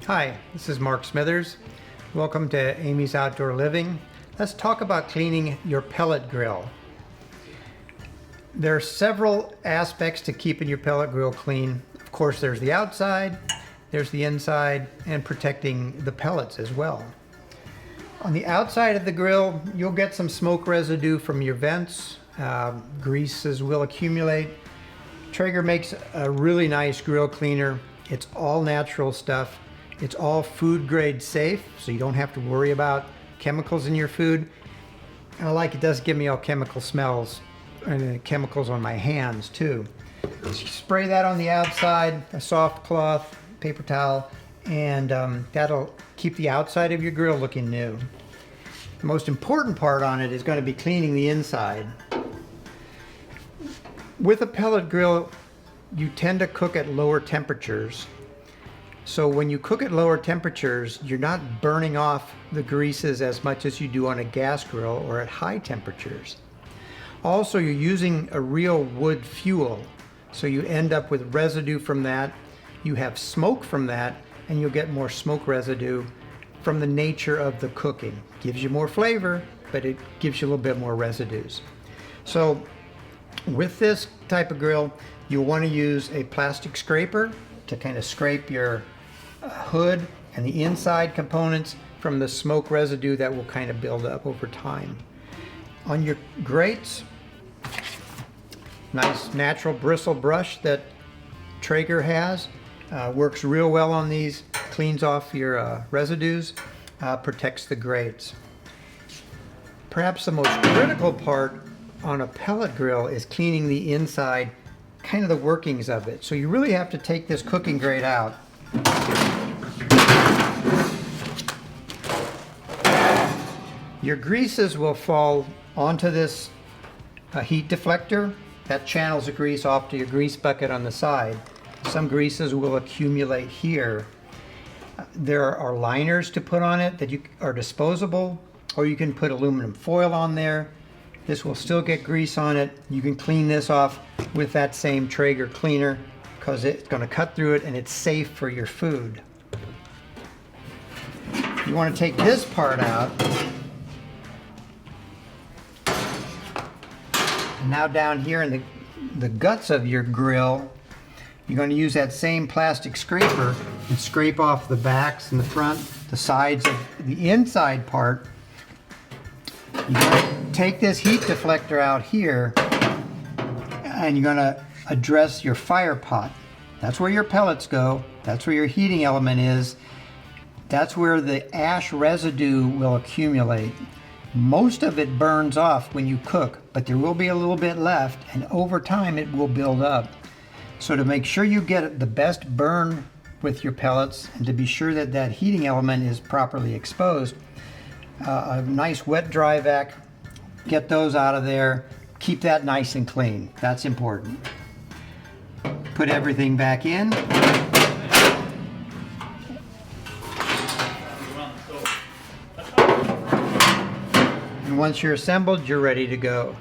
Hi, this is Mark Smithers. Welcome to Amigh's Outdoor Living. Let's talk about cleaning your pellet grill. There are several aspects to keeping your pellet grill clean. Of course, there's the outside, there's the inside, and protecting the pellets as well. On the outside of the grill, you'll get some smoke residue from your vents. Greases will accumulate. Traeger makes a really nice grill cleaner. It's all natural stuff. It's all food grade safe, so you don't have to worry about chemicals in your food. And I like it does give me all chemical smells and chemicals on my hands too. So you spray that on the outside, a soft cloth, paper towel, and that'll keep the outside of your grill looking new. The most important part on it is going to be cleaning the inside. With a pellet grill, you tend to cook at lower temperatures. So when you cook at lower temperatures, you're not burning off the greases as much as you do on a gas grill or at high temperatures. Also, you're using a real wood fuel, so you end up with residue from that. You have smoke from that, and you'll get more smoke residue from the nature of the cooking. Gives you more flavor, but it gives you a little bit more residues. So with this type of grill, you'll want to use a plastic scraper to kind of scrape your hood and the inside components from the smoke residue that will kind of build up over time. On your grates, nice natural bristle brush that Traeger has, works real well on these, cleans off your residues, protects the grates. Perhaps the most critical part on a pellet grill is cleaning the inside, kind of the workings of it. So you really have to take this cooking grate out. Your greases will fall onto this heat deflector that channels the grease off to your grease bucket on the side. Some greases will accumulate here. There are liners to put on it that are disposable, or you can put aluminum foil on there. This will still get grease on it. You can clean this off with that same Traeger cleaner because it's going to cut through it and it's safe for your food. You want to take this part out. And now down here in the guts of your grill, you're going to use that same plastic scraper and scrape off the backs and the front, the sides of the inside part. You're going to take this heat deflector out here and you're going to address your fire pot. That's where your pellets go. That's where your heating element is. That's where the ash residue will accumulate. Most of it burns off when you cook, but there will be a little bit left, and over time it will build up. So to make sure you get the best burn with your pellets and to be sure that that heating element is properly exposed, a nice wet dry vac, get those out of there, keep that nice and clean. That's important. Put everything back in. And once you're assembled, you're ready to go.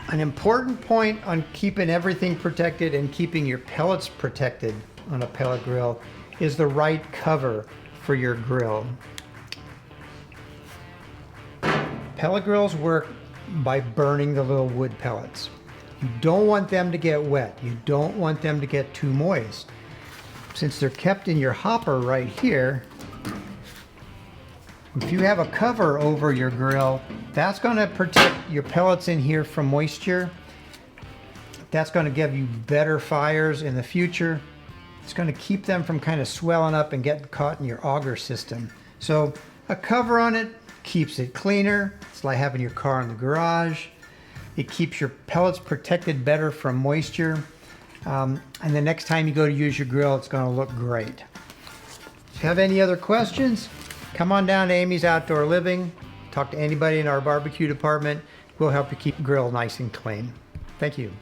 An important point on keeping everything protected and keeping your pellets protected on a pellet grill is the right cover for your grill. Pellet grills work by burning the little wood pellets. You don't want them to get wet. You don't want them to get too moist. Since they're kept in your hopper right here, if you have a cover over your grill, that's going to protect your pellets in here from moisture. That's going to give you better fires in the future. It's going to keep them from kind of swelling up and getting caught in your auger system. So a cover on it keeps it cleaner. It's like having your car in the garage. It keeps your pellets protected better from moisture. And the next time you go to use your grill, it's going to look great. If you have any other questions, come on down to Amigh's Outdoor Living. Talk to anybody in our barbecue department. We'll help you keep the grill nice and clean. Thank you.